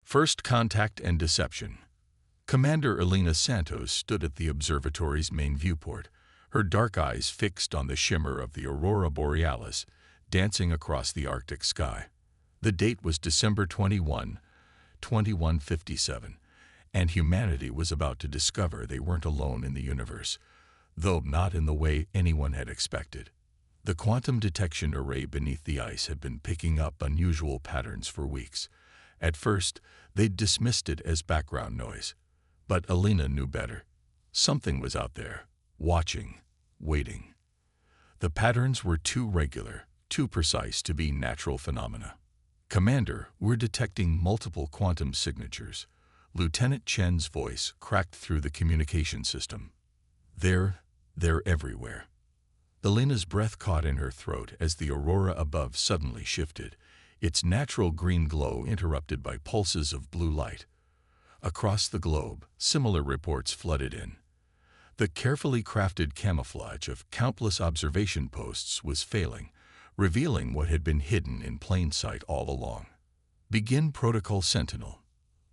First Contact and Deception. Commander Elena Santos stood at the observatory's main viewport, her dark eyes fixed on the shimmer of the aurora borealis dancing across the Arctic sky. The date was December 21, 2157, and humanity was about to discover they weren't alone in the universe, though not in the way anyone had expected. The quantum detection array beneath the ice had been picking up unusual patterns for weeks. At first, they'd dismissed it as background noise. But Elena knew better. Something was out there, watching, waiting. The patterns were too regular, too precise to be natural phenomena. "Commander, we're detecting multiple quantum signatures." Lieutenant Chen's voice cracked through the communication system. They're everywhere." Elena's breath caught in her throat as the aurora above suddenly shifted, its natural green glow interrupted by pulses of blue light. Across the globe, similar reports flooded in. The carefully crafted camouflage of countless observation posts was failing, revealing what had been hidden in plain sight all along. "Begin Protocol Sentinel,"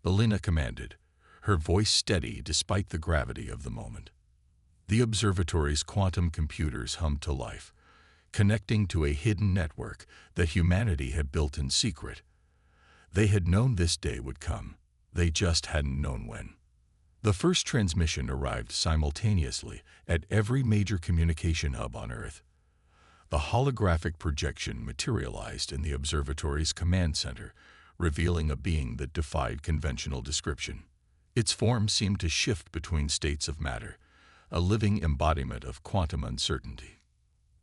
Elena commanded, her voice steady despite the gravity of the moment. The observatory's quantum computers hummed to life, connecting to a hidden network that humanity had built in secret. They had known this day would come. They just hadn't known when. The first transmission arrived simultaneously at every major communication hub on Earth. The holographic projection materialized in the observatory's command center, revealing a being that defied conventional description. Its form seemed to shift between states of matter, a living embodiment of quantum uncertainty.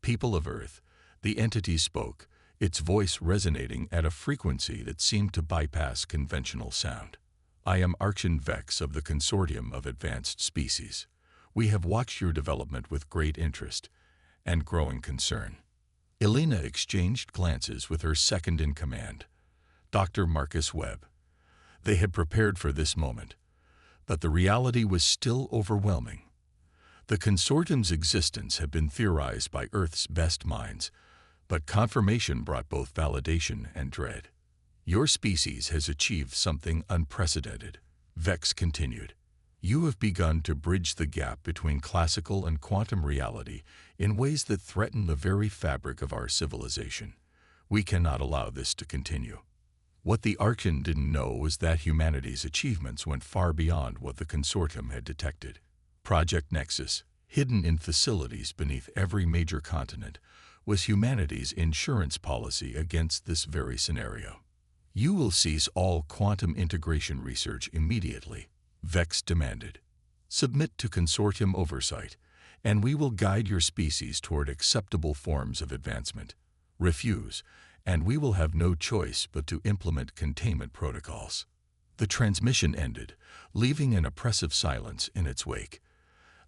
"People of Earth," the entity spoke, its voice resonating at a frequency that seemed to bypass conventional sound. "I am Archon Vex of the Consortium of Advanced Species. We have watched your development with great interest and growing concern." Elena exchanged glances with her second-in-command, Dr. Marcus Webb. They had prepared for this moment, but the reality was still overwhelming. The Consortium's existence had been theorized by Earth's best minds, but confirmation brought both validation and dread. "Your species has achieved something unprecedented," Vex continued. "You have begun to bridge the gap between classical and quantum reality in ways that threaten the very fabric of our civilization. We cannot allow this to continue." What the Archon didn't know was that humanity's achievements went far beyond what the Consortium had detected. Project Nexus, hidden in facilities beneath every major continent, was humanity's insurance policy against this very scenario. "You will cease all quantum integration research immediately," Vex demanded. "Submit to Consortium oversight, and we will guide your species toward acceptable forms of advancement. Refuse, and we will have no choice but to implement containment protocols." The transmission ended, leaving an oppressive silence in its wake.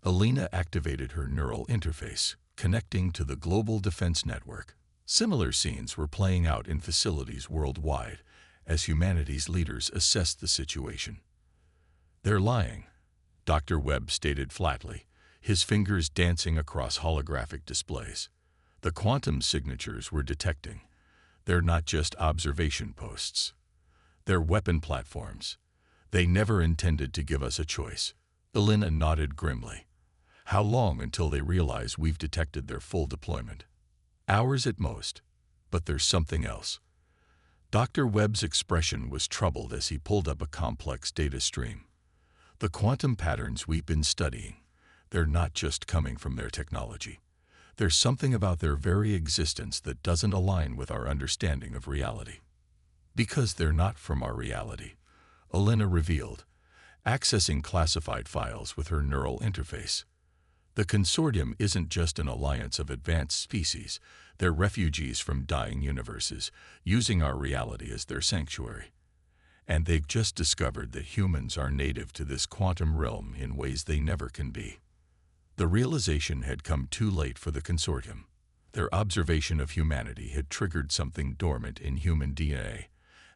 Elena activated her neural interface, connecting to the global defense network. Similar scenes were playing out in facilities worldwide as humanity's leaders assessed the situation. "They're lying," Dr. Webb stated flatly, his fingers dancing across holographic displays. "The quantum signatures we're detecting, they're not just observation posts. They're weapon platforms. They never intended to give us a choice." Elena nodded grimly. "How long until they realize we've detected their full deployment?" "Hours at most. But there's something else." Dr. Webb's expression was troubled as he pulled up a complex data stream. "The quantum patterns we've been studying, they're not just coming from their technology. There's something about their very existence that doesn't align with our understanding of reality." "Because they're not from our reality," Elena revealed, accessing classified files with her neural interface. "The Consortium isn't just an alliance of advanced species. They're refugees from dying universes, using our reality as their sanctuary. And they've just discovered that humans are native to this quantum realm in ways they never can be." The realization had come too late for the Consortium. Their observation of humanity had triggered something dormant in human DNA,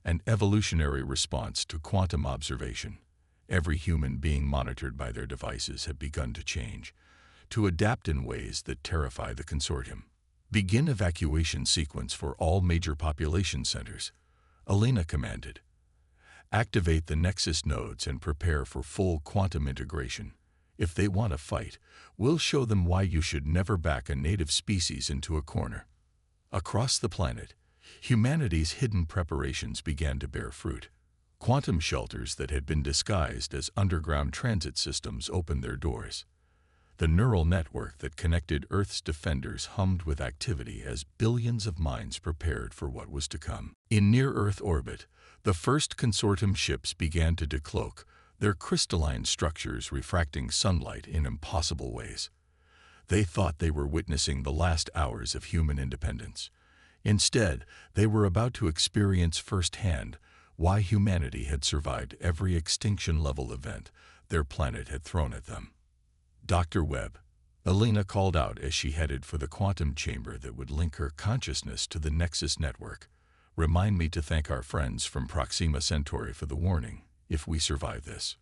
an evolutionary response to quantum observation. Every human being monitored by their devices had begun to change, to adapt in ways that terrify the Consortium. "Begin evacuation sequence for all major population centers," Elena commanded. Activate the Nexus nodes and prepare for full quantum integration. If they want to fight, we'll show them why you should never back a native species into a corner." Across the planet, humanity's hidden preparations began to bear fruit. Quantum shelters that had been disguised as underground transit systems opened their doors. The neural network that connected Earth's defenders hummed with activity as billions of minds prepared for what was to come. In near-Earth orbit, the first consortium ships began to decloak, their crystalline structures refracting sunlight in impossible ways. They thought they were witnessing the last hours of human independence. Instead, they were about to experience firsthand why humanity had survived every extinction-level event their planet had thrown at them. "Dr. Webb," Elena called out as she headed for the quantum chamber that would link her consciousness to the Nexus network. "Remind me to thank our friends from Proxima Centauri for the warning, if we survive this."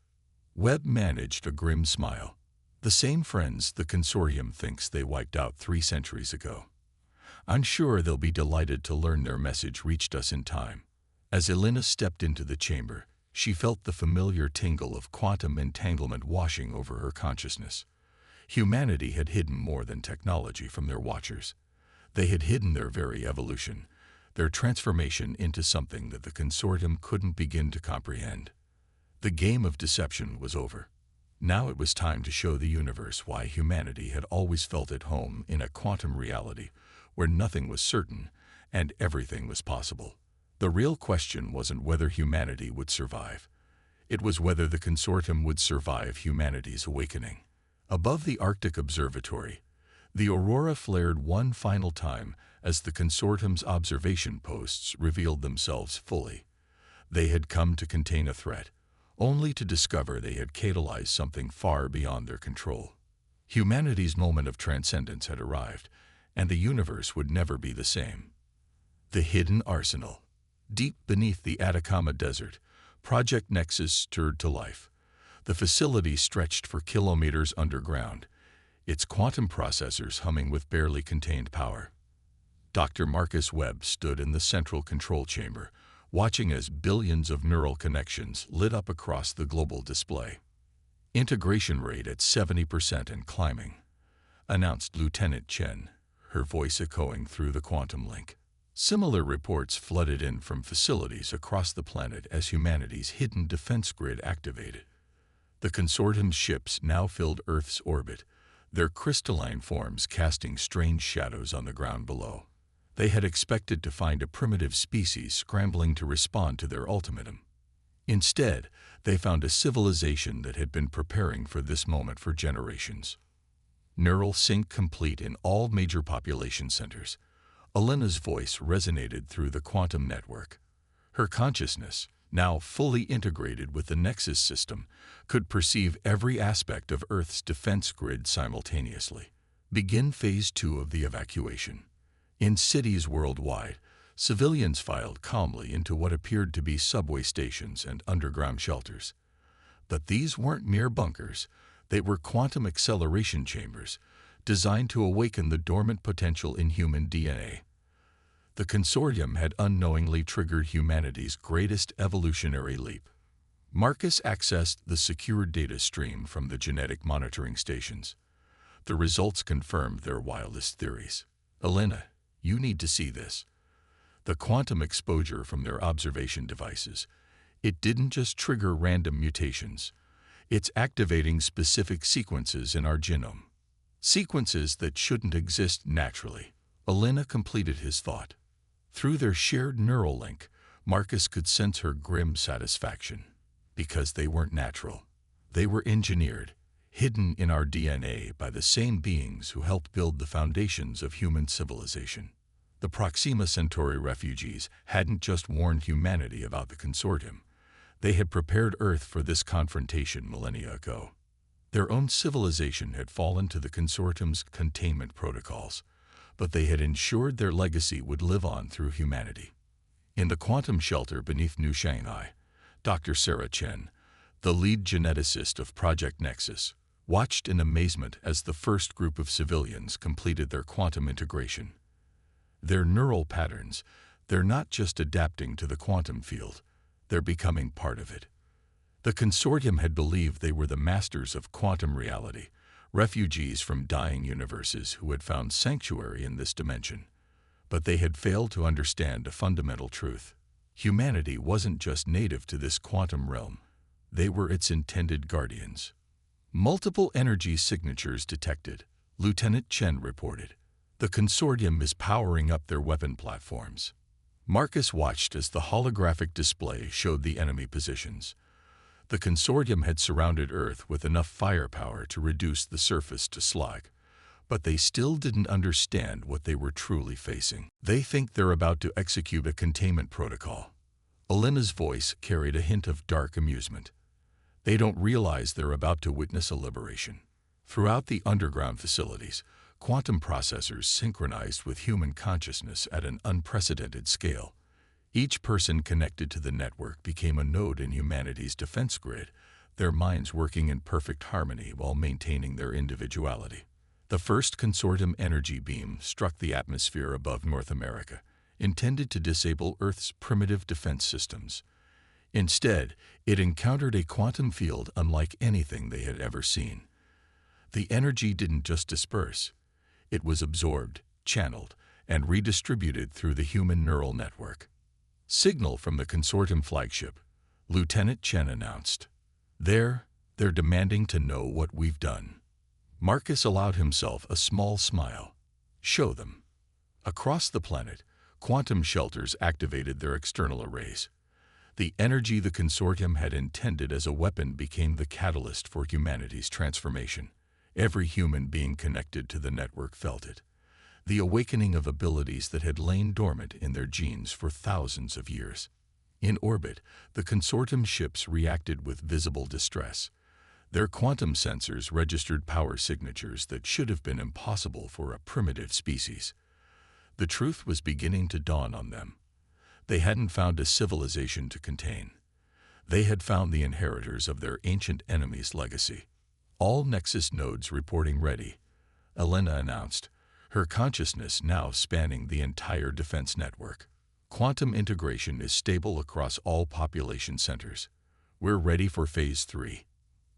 Webb managed a grim smile. "The same friends the consortium thinks they wiped out 3 centuries ago. I'm sure they'll be delighted to learn their message reached us in time." As Elena stepped into the chamber, she felt the familiar tingle of quantum entanglement washing over her consciousness. Humanity had hidden more than technology from their watchers. They had hidden their very evolution, their transformation into something that the consortium couldn't begin to comprehend. The game of deception was over. Now it was time to show the universe why humanity had always felt at home in a quantum reality where nothing was certain and everything was possible. The real question wasn't whether humanity would survive. It was whether the consortium would survive humanity's awakening. Above the Arctic Observatory, the aurora flared one final time as the consortium's observation posts revealed themselves fully. They had come to contain a threat, only to discover they had catalyzed something far beyond their control. Humanity's moment of transcendence had arrived, and the universe would never be the same. The hidden arsenal. Deep beneath the Atacama Desert, Project Nexus stirred to life. The facility stretched for kilometers underground, its quantum processors humming with barely contained power. Dr. Marcus Webb stood in the central control chamber, watching as billions of neural connections lit up across the global display. "Integration rate at 70% and climbing," announced Lieutenant Chen, her voice echoing through the quantum link. Similar reports flooded in from facilities across the planet as humanity's hidden defense grid activated. The consortium's ships now filled Earth's orbit, their crystalline forms casting strange shadows on the ground below. They had expected to find a primitive species scrambling to respond to their ultimatum. Instead, they found a civilization that had been preparing for this moment for generations. Neural sync complete in all major population centers. Elena's voice resonated through the quantum network. Her consciousness, now fully integrated with the Nexus system, could perceive every aspect of Earth's defense grid simultaneously. Begin Phase 2 of the evacuation. In cities worldwide, civilians filed calmly into what appeared to be subway stations and underground shelters. But these weren't mere bunkers. They were quantum acceleration chambers, designed to awaken the dormant potential in human DNA. The consortium had unknowingly triggered humanity's greatest evolutionary leap. Marcus accessed the secure data stream from the genetic monitoring stations. The results confirmed their wildest theories. "Elena, you need to see this." The quantum exposure from their observation devices. It didn't just trigger random mutations. It's activating specific sequences in our genome. Sequences that shouldn't exist naturally. Elena completed his thought. Through their shared neural link, Marcus could sense her grim satisfaction. Because they weren't natural. They were engineered, hidden in our DNA by the same beings who helped build the foundations of human civilization. The Proxima Centauri refugees hadn't just warned humanity about the consortium. They had prepared Earth for this confrontation millennia ago. Their own civilization had fallen to the consortium's containment protocols, but they had ensured their legacy would live on through humanity. In the quantum shelter beneath New Shanghai, Dr. Sarah Chen, the lead geneticist of Project Nexus, watched in amazement as the first group of civilians completed their quantum integration. Their neural patterns, they're not just adapting to the quantum field, They're becoming part of it. The consortium had believed they were the masters of quantum reality, refugees from dying universes who had found sanctuary in this dimension. But they had failed to understand a fundamental truth. Humanity wasn't just native to this quantum realm. They were its intended guardians. Multiple energy signatures detected, Lieutenant Chen reported. The consortium is powering up their weapon platforms. Marcus watched as the holographic display showed the enemy positions. The consortium had surrounded Earth with enough firepower to reduce the surface to slag, but they still didn't understand what they were truly facing. They think they're about to execute a containment protocol. Elena's voice carried a hint of dark amusement. They don't realize they're about to witness a liberation. Throughout the underground facilities, quantum processors synchronized with human consciousness at an unprecedented scale. Each person connected to the network became a node in humanity's defense grid, their minds working in perfect harmony while maintaining their individuality. The first consortium energy beam struck the atmosphere above North America, intended to disable Earth's primitive defense systems. Instead, it encountered a quantum field unlike anything they had ever seen. The energy didn't just disperse. It was absorbed, channeled, and redistributed through the human neural network. Signal from the consortium flagship, Lieutenant Chen announced. They're demanding to know what we've done. Marcus allowed himself a small smile. Show them. Across the planet, quantum shelters activated their external arrays. The energy the consortium had intended as a weapon became the catalyst for humanity's transformation. Every human being connected to the network felt it. The awakening of abilities that had lain dormant in their genes for thousands of years. In orbit, the consortium ships reacted with visible distress. Their quantum sensors registered power signatures that should have been impossible for a primitive species. The truth was beginning to dawn on them. They hadn't found a civilization to contain. They had found the inheritors of their ancient enemy's legacy. All Nexus nodes reporting ready, Elena announced, her consciousness now spanning the entire defense network. Quantum integration is stable across all population centers. We're ready for Phase 3.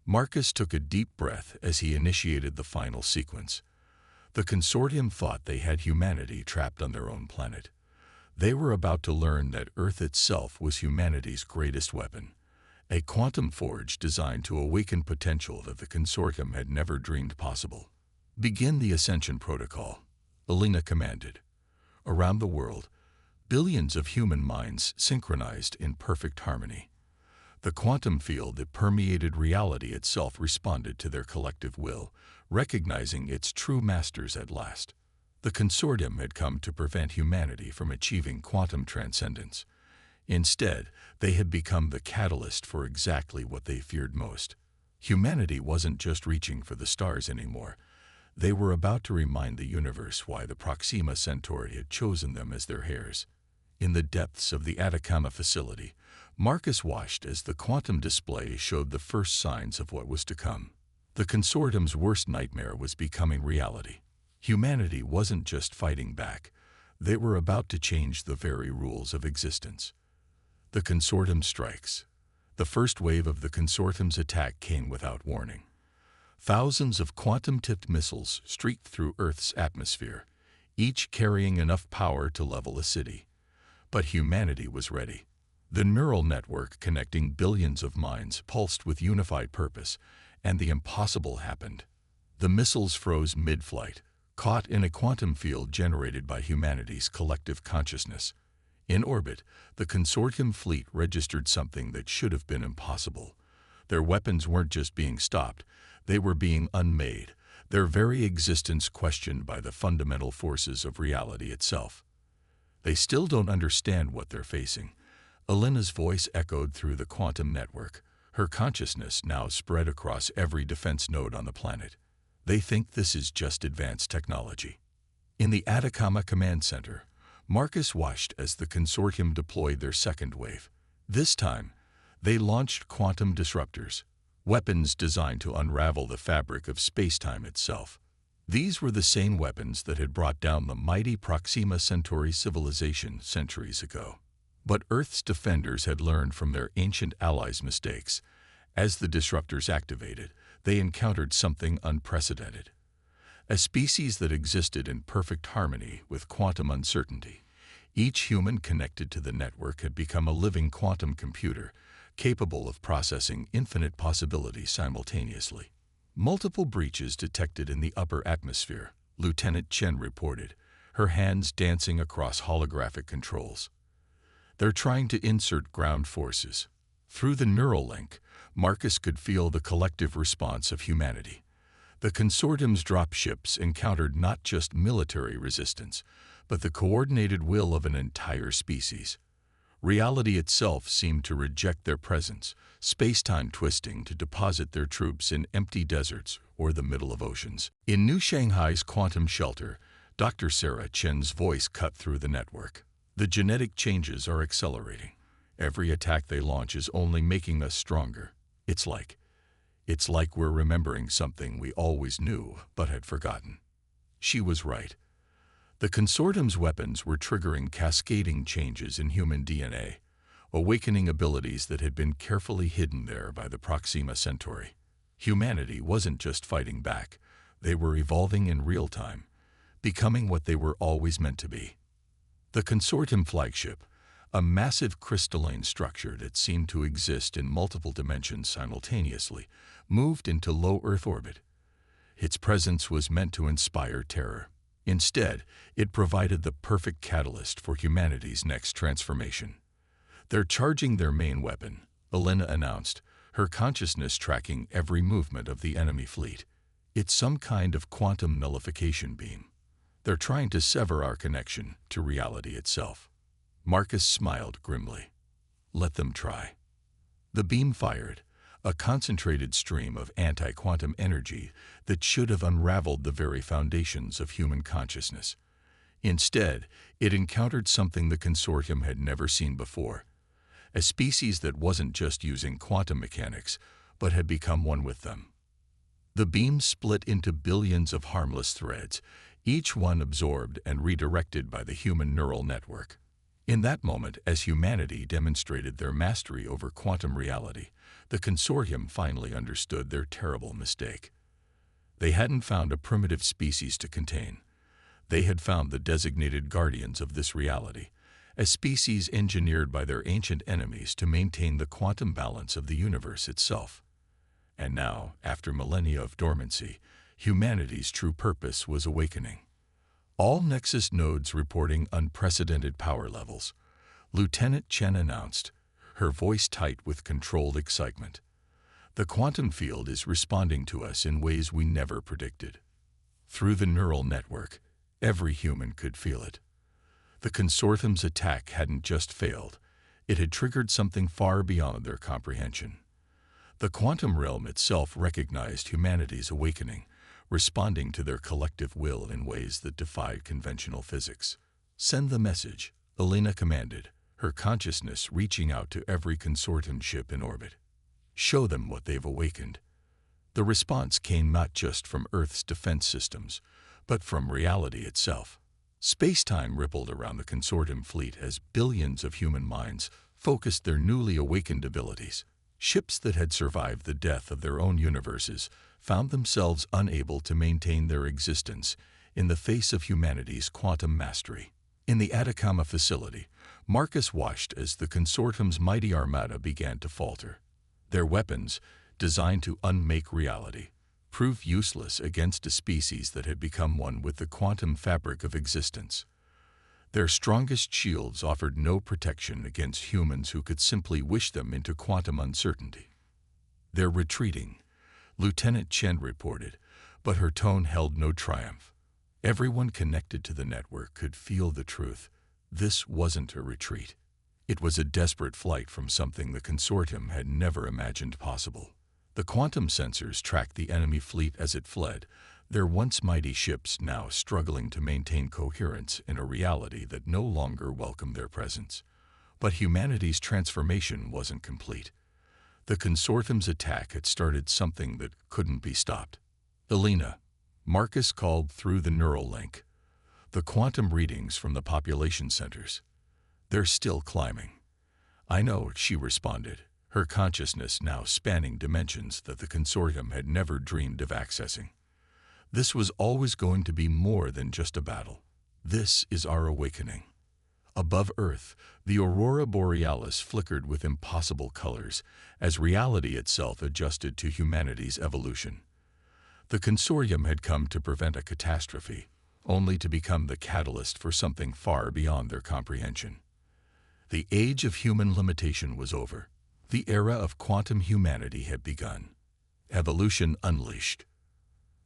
Marcus took a deep breath as he initiated the final sequence. The consortium thought they had humanity trapped on their own planet. They were about to learn that Earth itself was humanity's greatest weapon, a quantum forge designed to awaken potential that the consortium had never dreamed possible. Begin the Ascension Protocol, Elena commanded. Around the world, billions of human minds synchronized in perfect harmony. The quantum field that permeated reality itself responded to their collective will, recognizing its true masters at last. The consortium had come to prevent humanity from achieving quantum transcendence. Instead, they had become the catalyst for exactly what they feared most. Humanity wasn't just reaching for the stars anymore. They were about to remind the universe why the Proxima Centauri had chosen them as their heirs. In the depths of the Atacama facility, Marcus watched as the quantum display showed the first signs of what was to come. The consortium's worst nightmare was becoming reality. Humanity wasn't just fighting back. They were about to change the very rules of existence. The consortium strikes. The first wave of the consortium's attack came without warning. Thousands of quantum-tipped missiles streaked through Earth's atmosphere, each carrying enough power to level a city. But humanity was ready. The neural network connecting billions of minds pulsed with unified purpose, and the impossible happened. The missiles froze mid-flight, caught in a quantum field generated by humanity's collective consciousness. In orbit, the consortium fleet registered something that should have been impossible. Their weapons weren't just being stopped, they were being unmade, their very existence questioned by the fundamental forces of reality itself. They still don't understand what they're facing. Elena's voice echoed through the quantum network, her consciousness now spread across every defense node on the planet. They think this is just advanced technology. In the Atacama Command Center, Marcus watched as the consortium deployed their second wave. This time, they launched quantum disruptors, weapons designed to unravel the fabric of space-time itself. These were the same weapons that had brought down the mighty Proxima Centauri civilization centuries ago. But Earth's defenders had learned from their ancient allies' mistakes. As the disruptors activated, they encountered something unprecedented. A species that existed in perfect harmony with quantum uncertainty. Each human connected to the network had become a living quantum computer, capable of processing infinite possibilities simultaneously. Multiple breaches detected in the upper atmosphere, Lieutenant Chen reported, her hands dancing across holographic controls. They're trying to insert ground forces. Through the neural link, Marcus could feel the collective response of humanity. The consortium's dropships encountered not just military resistance, but the coordinated will of an entire species. Reality itself seemed to reject their presence, space-time twisting to deposit their troops in empty deserts or the middle of oceans. In New Shanghai's quantum shelter, Dr. Sarah Chen's voice cut through the network. The genetic changes are accelerating. Every attack they launch is only making us stronger. It's like we're remembering something we always knew but had forgotten. She was right. The consortium's weapons were triggering cascading changes in human DNA, awakening abilities that had been carefully hidden there by the Proxima Centauri. Humanity wasn't just fighting back, they were evolving in real time, becoming what they were always meant to be. The consortium flagship, a massive crystalline structure that seemed to exist in multiple dimensions simultaneously, moved into low Earth orbit. Its presence was meant to inspire terror. Instead, it provided the perfect catalyst for humanity's next transformation. They're charging their main weapon, Elena announced, her consciousness tracking every movement of the enemy fleet. It's some kind of quantum nullification beam. They're trying to sever our connection to reality itself. Marcus smiled grimly. Let them try. The beam fired, a concentrated stream of anti-quantum energy that should have unraveled the very foundations of human consciousness. Instead, it encountered something the consortium had never seen before, a species that wasn't just using quantum mechanics, but had become one with them. The beam split into billions of harmless threads, each one absorbed and redirected by the human neural network. In that moment, as humanity demonstrated their mastery over quantum reality, the consortium finally understood their terrible mistake. They hadn't found a primitive species to contain. They had found the designated guardians of this reality, a species engineered by their ancient enemies to maintain the quantum balance of the universe itself. And now, after millennia of dormancy, humanity's true purpose was awakening. All Nexus nodes reporting unprecedented power levels, Lieutenant Chen announced, her voice tight with controlled excitement. The quantum field is responding to us in ways we never predicted. Through the neural network, every human could feel it. The consortium's attack hadn't just failed, it had triggered something far beyond their comprehension. The quantum realm itself recognized humanity's awakening, responding to their collective will in ways that defied conventional physics. Send the message, Elena commanded, her consciousness reaching out to every consortium ship in orbit. Show them what they've awakened. The response came not just from Earth's defense systems, but from reality itself. Space-time rippled around the consortium fleet as billions of human minds focused their newly awakened abilities. Ships that had survived the death of their own universes found themselves unable to maintain their existence in the face of humanity's quantum mastery. In the Atacama facility, Marcus watched as the consortium's mighty armada began to falter. Their weapons, designed to unmake reality, proved useless against a species that had become one with the quantum fabric of existence. Their strongest shields offered no protection against humans who could simply wish them into quantum uncertainty. They're retreating, Lieutenant Chen reported, but her tone held no triumph. Everyone connected to the network could feel the truth. This wasn't a retreat. It was a desperate flight from something the consortium had never imagined possible. The quantum sensors tracked the enemy fleet as it fled, their once mighty ships now struggling to maintain coherence in a reality that no longer welcomed their presence. But humanity's transformation wasn't complete. The consortium's attack had started something that couldn't be stopped. Elena, Marcus called through the neural link. The quantum readings from the population centers. They're still climbing. "I know," she responded, her consciousness now spanning dimensions that the consortium had never dreamed of accessing. "This was always going to be more than just a battle. This is our awakening." Above Earth, the aurora borealis flickered with impossible colors as reality itself adjusted to humanity's evolution. The consortium had come to prevent a catastrophe, only to become the catalyst for something far beyond their comprehension. The age of human limitation was over. The era of quantum humanity had begun. Evolution unleashed.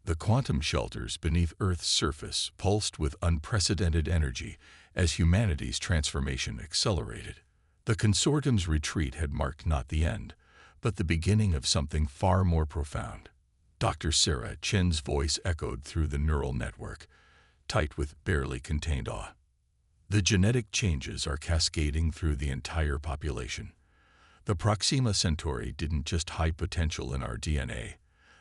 The quantum shelters beneath Earth's surface pulsed with unprecedented energy as humanity's transformation accelerated. The consortium's retreat had marked not the end, but the beginning of something far more profound. Dr. Sarah Chen's voice echoed through the neural network, tight with barely contained awe. "The genetic changes are cascading through the entire population. The Proxima Centauri didn't just hide potential in our DNA.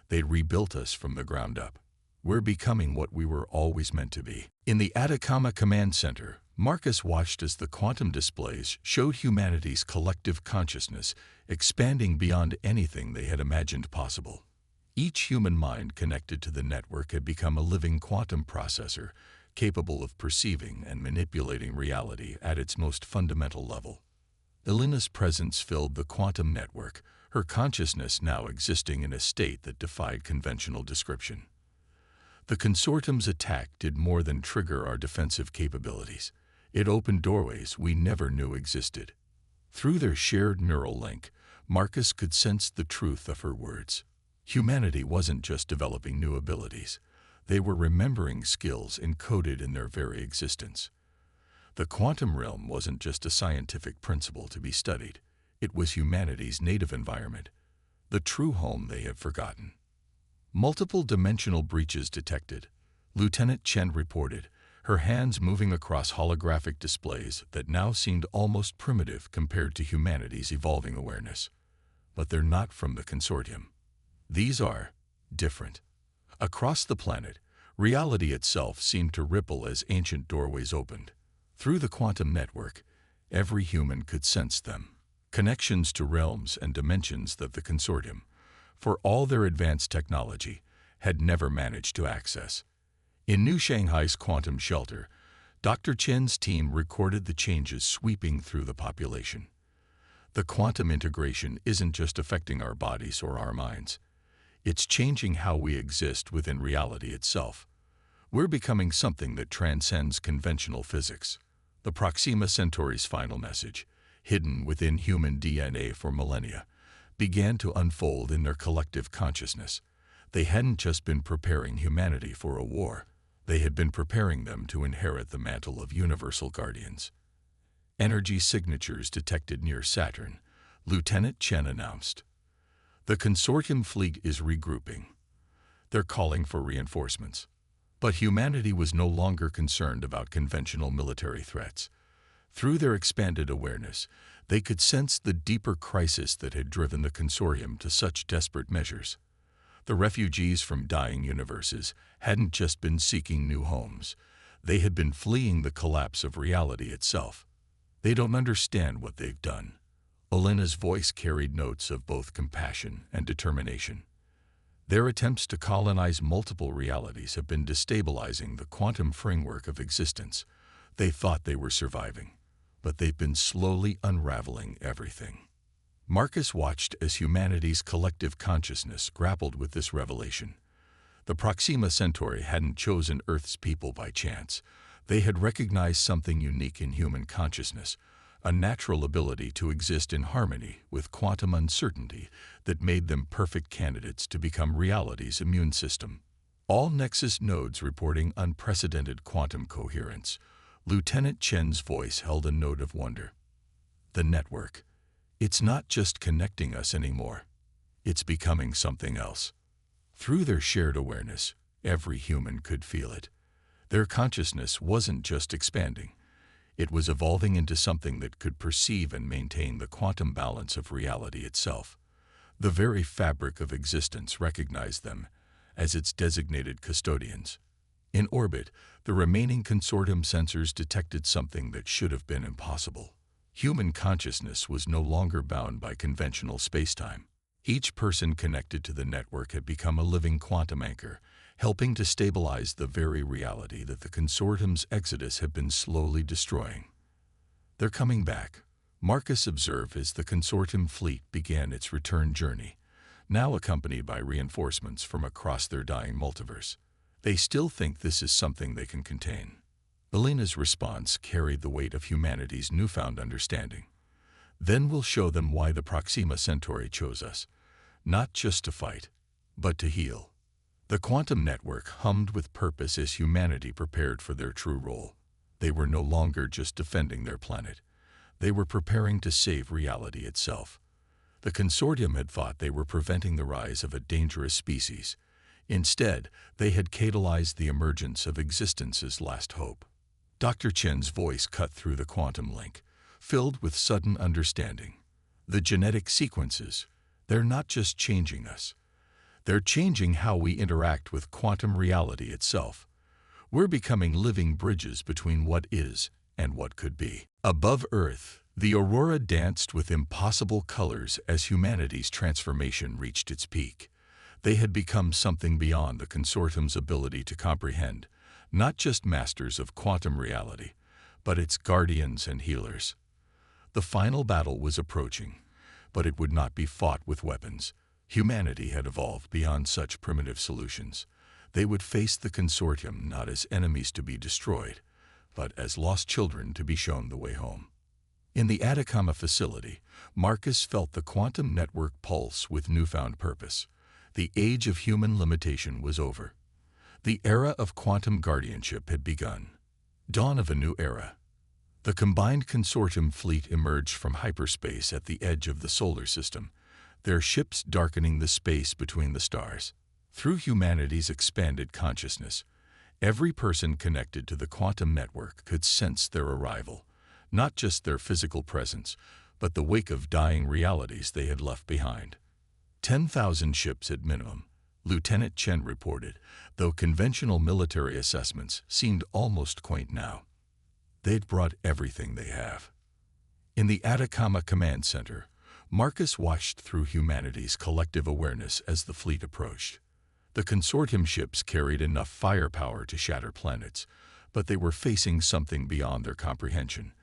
They rebuilt us from the ground up. We're becoming what we were always meant to be." In the Atacama Command Center, Marcus watched as the quantum displays showed humanity's collective consciousness expanding beyond anything they had imagined possible. Each human mind connected to the network had become a living quantum processor, capable of perceiving and manipulating reality at its most fundamental level. Elena's presence filled the quantum network, her consciousness now existing in a state that defied conventional description. The consortium's attack did more than trigger our defensive capabilities. It opened doorways we never knew existed. Through their shared neural link, Marcus could sense the truth of her words. Humanity wasn't just developing new abilities. They were remembering skills encoded in their very existence. The quantum realm wasn't just a scientific principle to be studied. It was humanity's native environment, the true home they had forgotten. Multiple dimensional breaches detected, Lieutenant Chen reported, her hands moving across holographic displays that now seemed almost primitive compared to humanity's evolving awareness. But they're not from the consortium. These are different. Across the planet, reality itself seemed to ripple as ancient doorways opened. Through the quantum network, every human could sense them. Connections to realms and dimensions that the consortium, for all their advanced technology, had never managed to access. In New Shanghai's quantum shelter, Dr. Chen's team recorded the changes sweeping through the population. The quantum integration isn't just affecting our bodies or our minds. It's changing how we exist within reality itself. We're becoming something that transcends conventional physics. The Proxima Centauri's final message, hidden within human DNA for millennia, began to unfold in their collective consciousness. They hadn't just been preparing humanity for a war. They had been preparing them to inherit the mantle of universal guardians. "Energy signatures detected near Saturn," Lieutenant Chen announced. "The consortium fleet is regrouping. They're calling for reinforcements." But humanity was no longer concerned about conventional military threats. Through their expanded awareness, they could sense the deeper crisis that had driven the consortium to such desperate measures. The refugees from dying universes hadn't just been seeking new homes. They had been fleeing the collapse of reality itself. "They don't understand what they've done." Elena's voice carried notes of both compassion and determination. "Their attempts to colonize multiple realities have been destabilizing the quantum framework of existence. They thought they were surviving, but they've been slowly unraveling everything." Marcus watched as humanity's collective consciousness grappled with this revelation. The Proxima Centauri hadn't chosen Earth's people by chance. They had recognized something unique in human consciousness, a natural ability to exist in harmony with quantum uncertainty that made them perfect candidates to become reality's immune system. All Nexus nodes reporting unprecedented quantum coherence. Lieutenant Chen's voice held a note of wonder. "The network. It's not just connecting us anymore. It's becoming something else." Through their shared awareness, every human could feel it. Their consciousness wasn't just expanding. It was evolving into something that could perceive and maintain the quantum balance of reality itself. The very fabric of existence recognized them as its designated custodians. In orbit, the remaining consortium sensors detected something that should have been impossible. Human consciousness was no longer bound by conventional spacetime. Each person connected to the network had become a living quantum anchor, helping to stabilize the very reality that the consortium's exodus had been slowly destroying. "They're coming back," Marcus observed as the consortium fleet began its return journey, now accompanied by reinforcements from across their dying multiverse. "They still think this is something they can contain." Elena's response carried the weight of humanity's newfound understanding. "Then we'll show them why the Proxima Centauri chose us, not just to fight, but to heal." The quantum network hummed with purpose as humanity prepared for their true role. They were no longer just defending their planet. They were preparing to save reality itself. The consortium had thought they were preventing the rise of a dangerous species. Instead, they had catalyzed the emergence of existence's last hope. Dr. Chen's voice cut through the quantum link, filled with sudden understanding. "The genetic sequences, they're not just changing us. They're changing how we interact with quantum reality itself. We're becoming living bridges between what is and what could be." Above Earth, the aurora danced with impossible colors as humanity's transformation reached its peak. They had become something beyond the consortium's ability to comprehend, not just masters of quantum reality, but its guardians and healers. The final battle was approaching, but it would not be fought with weapons. Humanity had evolved beyond such primitive solutions. They would face the consortium not as enemies to be destroyed, but as lost children to be shown the way home. In the Atacama facility, Marcus felt the quantum network pulse with newfound purpose. The age of human limitation was over. The era of quantum guardianship had begun. Dawn of a new era. The combined consortium fleet emerged from hyperspace at the edge of the solar system, their ships darkening the space between the stars. Through humanity's expanded consciousness, every person connected to the quantum network could sense their arrival, not just their physical presence, but the wake of dying realities they had left behind. 10,000 ships at minimum, Lieutenant Chen reported, though conventional military assessments seemed almost quaint now. They'd brought everything they have. In the Atacama Command Center, Marcus watched through humanity's collective awareness as the fleet approached. The consortium ships carried enough firepower to shatter planets, but they were facing something beyond their comprehension,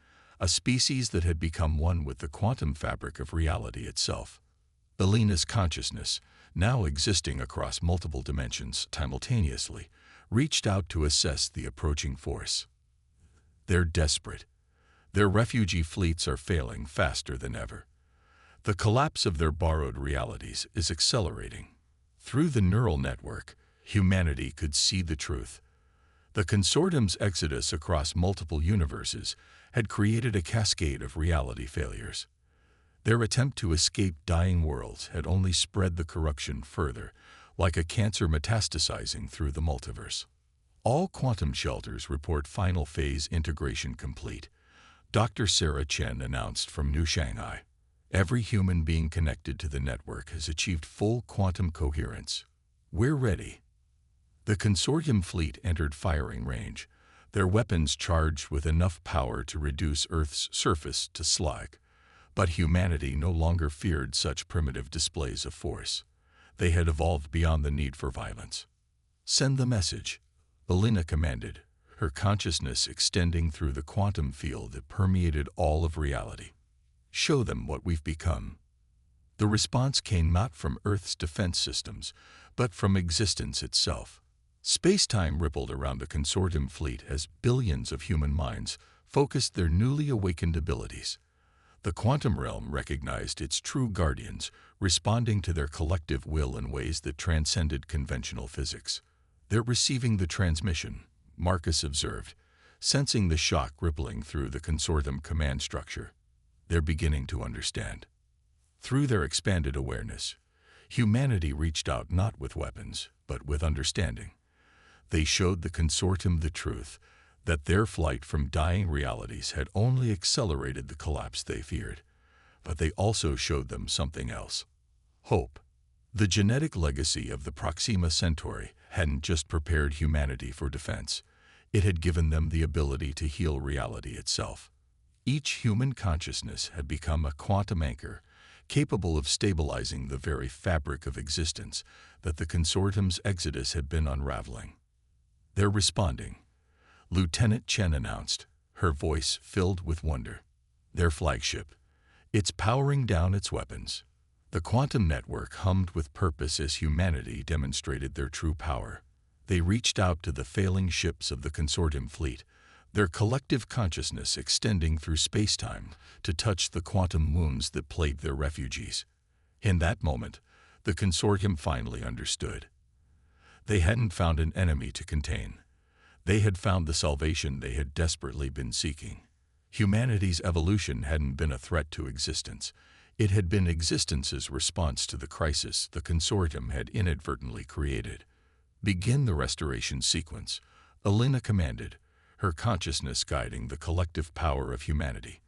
a species that had become one with the quantum fabric of reality itself. Elena's consciousness, now existing across multiple dimensions simultaneously, reached out to assess the approaching force. They're desperate. Their refugee fleets are failing faster than ever. The collapse of their borrowed realities is accelerating. Through the neural network, humanity could see the truth. The consortium's exodus across multiple universes had created a cascade of reality failures. Their attempt to escape dying worlds had only spread the corruption further, like a cancer metastasizing through the multiverse. All quantum shelters report final phase integration complete, Dr. Sarah Chen announced from New Shanghai. Every human being connected to the network has achieved full quantum coherence. We're ready. The consortium fleet entered firing range, their weapons charged with enough power to reduce Earth's surface to slag. But humanity no longer feared such primitive displays of force. They had evolved beyond the need for violence. "Send the message," Elena commanded, her consciousness extending through the quantum field that permeated all of reality. "Show them what we've become." The response came not from Earth's defense systems, but from existence itself. Space-time rippled around the consortium fleet as billions of human minds focused their newly awakened abilities. The quantum realm recognized its true guardians, responding to their collective will in ways that transcended conventional physics. "They're receiving the transmission," Marcus observed, sensing the shock rippling through the consortium command structure. They're beginning to understand. Through their expanded awareness, humanity reached out not with weapons, but with understanding. They showed the consortium the truth, that their flight from dying realities had only accelerated the collapse they feared. But they also showed them something else. Hope. The genetic legacy of the Proxima Centauri hadn't just prepared humanity for defense. It had given them the ability to heal reality itself. Each human consciousness had become a quantum anchor, capable of stabilizing the very fabric of existence that the consortium's exodus had been unraveling. "They're responding," Lieutenant Chen announced, her voice filled with wonder. "Their flagship. It's powering down its weapons." The quantum network hummed with purpose as humanity demonstrated their true power. They reached out to the failing ships of the consortium fleet, their collective consciousness extending through space-time to touch the quantum wounds that plagued their refugees. In that moment, the consortium finally understood. They hadn't found an enemy to contain. They had found the salvation they had desperately been seeking. Humanity's evolution hadn't been a threat to existence. It had been existence's response to the crisis the consortium had inadvertently created. "Begin the restoration sequence," Elena commanded, her consciousness guiding the collective power of humanity.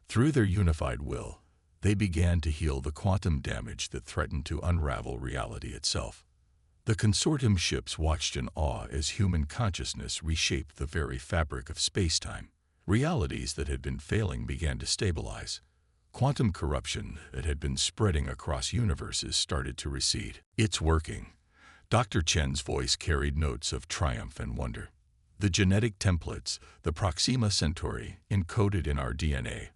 Through their unified will, they began to heal the quantum damage that threatened to unravel reality itself. The consortium ships watched in awe as human consciousness reshaped the very fabric of space-time. Realities that had been failing began to stabilize. Quantum corruption that had been spreading across universes started to recede. "It's working." Dr. Chen's voice carried notes of triumph and wonder. "The genetic templates, the Proxima Centauri, encoded in our DNA.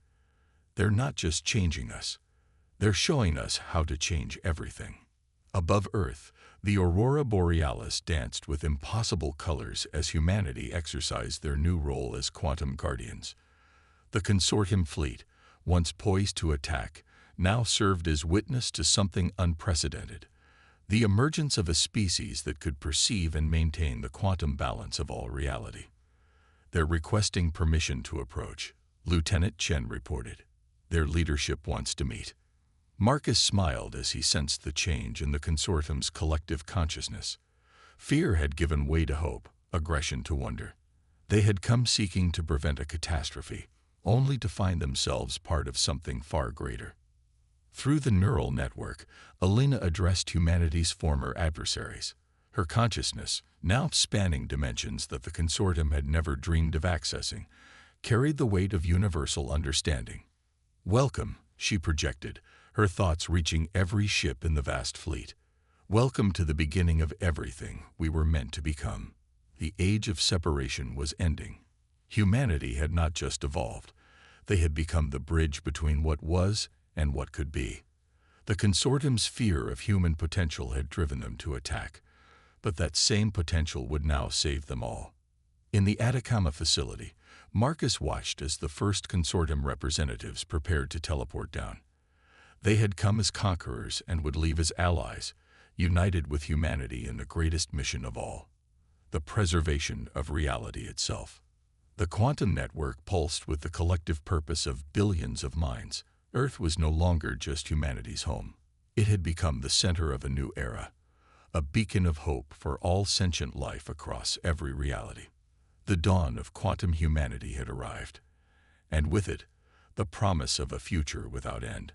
They're not just changing us. They're showing us how to change everything." Above Earth, the aurora borealis danced with impossible colors as humanity exercised their new role as quantum guardians. The consortium fleet, once poised to attack, now served as witness to something unprecedented: the emergence of a species that could perceive and maintain the quantum balance of all reality. "They're requesting permission to approach," Lieutenant Chen reported. "Their leadership wants to meet." Marcus smiled as he sensed the change in the consortium's collective consciousness. Fear had given way to hope, aggression to wonder. They had come seeking to prevent a catastrophe, only to find themselves part of something far greater. Through the neural network, Elena addressed humanity's former adversaries. Her consciousness, now spanning dimensions that the consortium had never dreamed of accessing, carried the weight of universal understanding. "Welcome," she projected, her thoughts reaching every ship in the vast fleet. "Welcome to the beginning of everything we were meant to become." The age of separation was ending. Humanity had not just evolved. They had become the bridge between what was and what could be. The consortium's fear of human potential had driven them to attack, but that same potential would now save them all. In the Atacama facility, Marcus watched as the first consortium representatives prepared to teleport down. They had come as conquerors and would leave as allies, united with humanity in the greatest mission of all: the preservation of reality itself. The quantum network pulsed with the collective purpose of billions of minds. Earth was no longer just humanity's home. It had become the center of a new era, a beacon of hope for all sentient life across every reality. The dawn of quantum humanity had arrived, and with it, the promise of a future without end.